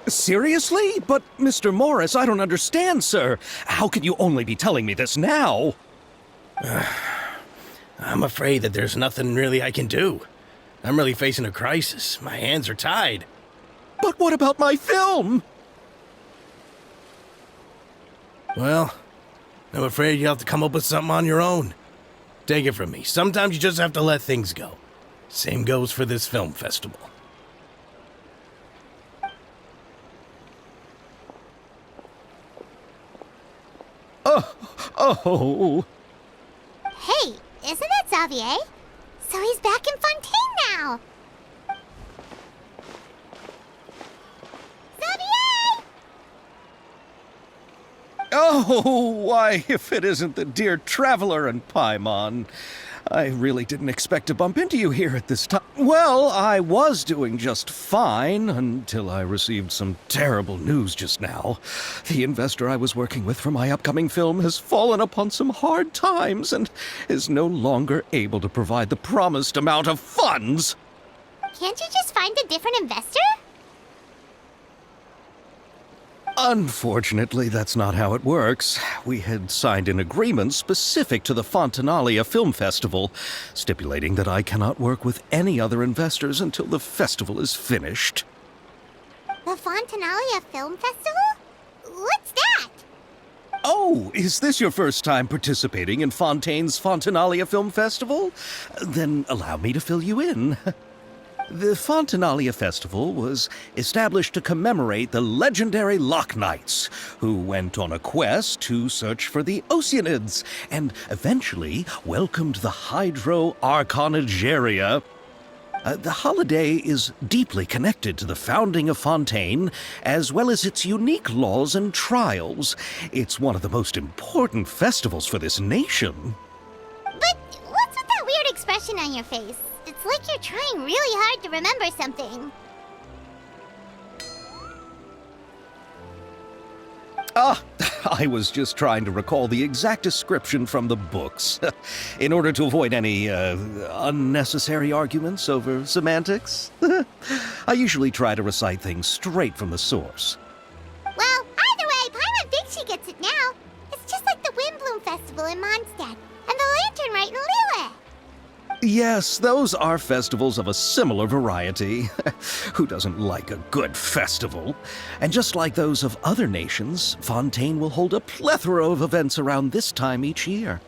Seriously? But, Mr. Morris, I don't understand, sir. How can you only be telling me this now? I'm afraid that there's nothing really I can do. I'm really facing a crisis. My hands are tied. But what about my film? Well, I'm afraid you'll have to come up with something on your own. Take it from me. Sometimes you just have to let things go. Same goes for this film festival. Oh. Hey, isn't that Xavier? So he's back in Fontaine now. Xavier! Oh, why, if it isn't the dear Traveler and Paimon. I really didn't expect to bump into you here at this time. Well, I was doing just fine until I received some terrible news just now. The investor I was working with for my upcoming film has fallen upon some hard times and is no longer able to provide the promised amount of funds. Can't you just find a different investor? Unfortunately, that's not how it works. We had signed an agreement specific to the Fontanalia Film Festival, stipulating that I cannot work with any other investors until the festival is finished. The Fontanalia Film Festival? What's that? Oh, is this your first time participating in Fontaine's Fontanalia Film Festival? Then allow me to fill you in. The Fontanalia Festival was established to commemorate the legendary Loch Knights, who went on a quest to search for the Oceanids, and eventually welcomed the Hydro Arconageria. The holiday is deeply connected to the founding of Fontaine, as well as its unique laws and trials. It's one of the most important festivals for this nation. But what's with that weird expression on your face? It's like you're trying really hard to remember something. I was just trying to recall the exact description from the books, in order to avoid any unnecessary arguments over semantics. I usually try to recite things straight from the source. Well, either way, Paimon thinks she gets it now. It's just like the Windbloom Festival in Mondstadt, and the Lantern Rite in Lille. Yes, those are festivals of a similar variety. Who doesn't like a good festival? And just like those of other nations, Fontaine will hold a plethora of events around this time each year.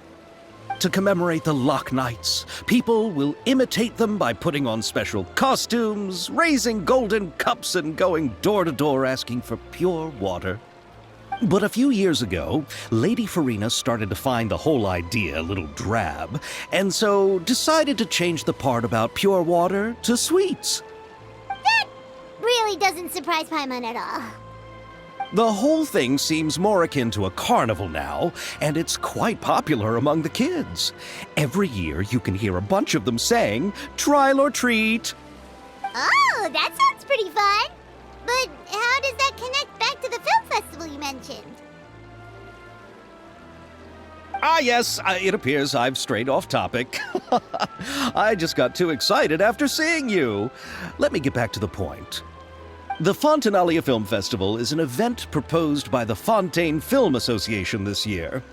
To commemorate the Loch Knights, people will imitate them by putting on special costumes, raising golden cups, and going door to door asking for pure water. But a few years ago, Lady Farina started to find the whole idea a little drab, and so decided to change the part about pure water to sweets. That really doesn't surprise Paimon at all. The whole thing seems more akin to a carnival now, and it's quite popular among the kids. Every year you can hear a bunch of them saying, "Trial or treat." Oh, that sounds pretty fun. But how does that connect back to the film festival you mentioned? Yes, it appears I've strayed off topic. I just got too excited after seeing you. Let me get back to the point. The Fontanalia Film Festival is an event proposed by the Fontaine Film Association this year.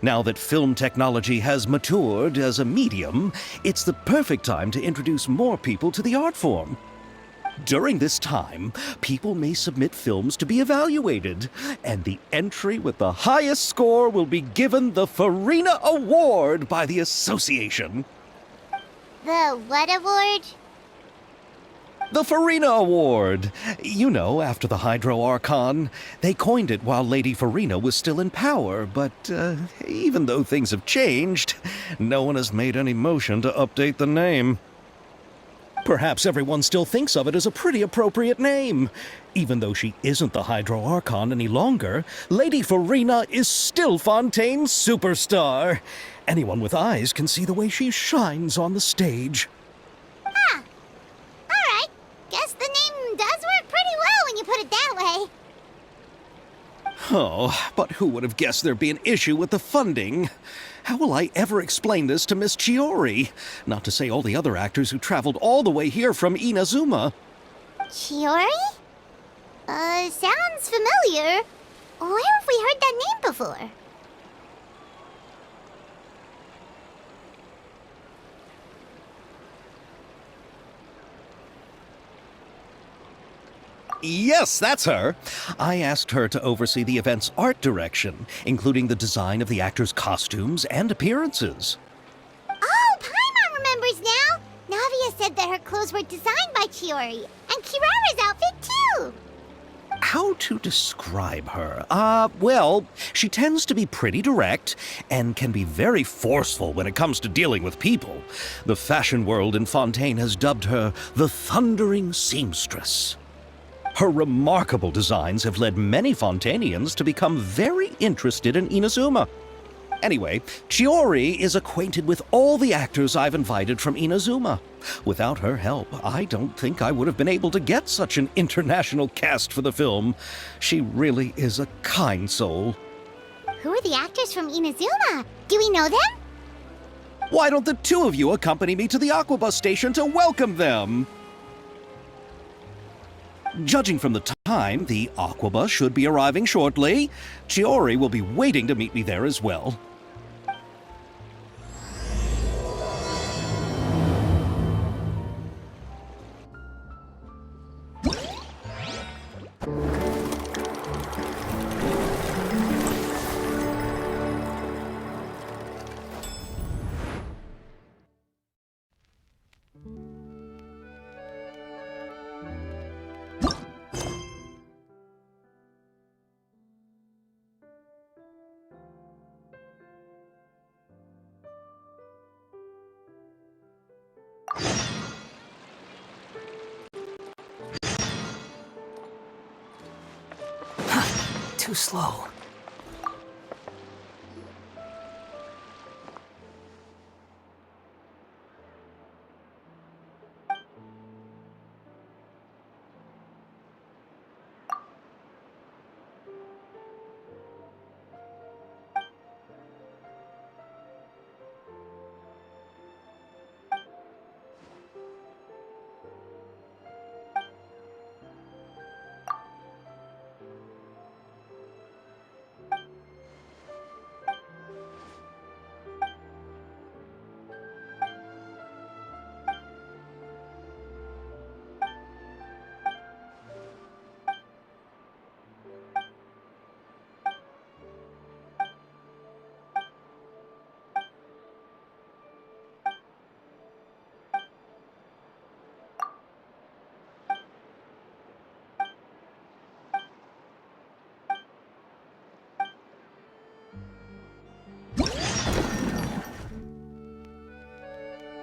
Now that film technology has matured as a medium, it's the perfect time to introduce more people to the art form. During this time, people may submit films to be evaluated, and the entry with the highest score will be given the Farina Award by the association. The what award? The Farina Award. You know, after the Hydro Archon. They coined it while Lady Farina was still in power, but even though things have changed, no one has made any motion to update the name. Perhaps everyone still thinks of it as a pretty appropriate name. Even though she isn't the Hydro Archon any longer, Lady Farina is still Fontaine's superstar. Anyone with eyes can see the way she shines on the stage. Huh. Alright. Guess the name does work pretty well when you put it that way. Oh, but who would have guessed there'd be an issue with the funding? How will I ever explain this to Miss Chiori? Not to say all the other actors who traveled all the way here from Inazuma. Chiori? Sounds familiar. Where have we heard that name before? Yes, that's her. I asked her to oversee the event's art direction, including the design of the actors' costumes and appearances. Oh, Paimon remembers now! Navia said that her clothes were designed by Chiori, and Kirara's outfit too! How to describe her? Well, she tends to be pretty direct and can be very forceful when it comes to dealing with people. The fashion world in Fontaine has dubbed her the Thundering Seamstress. Her remarkable designs have led many Fontainians to become very interested in Inazuma. Anyway, Chiori is acquainted with all the actors I've invited from Inazuma. Without her help, I don't think I would have been able to get such an international cast for the film. She really is a kind soul. Who are the actors from Inazuma? Do we know them? Why don't the two of you accompany me to the Aquabus station to welcome them? Judging from the time, the Aquabus should be arriving shortly. Chiori will be waiting to meet me there as well. Too slow.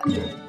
Yeah.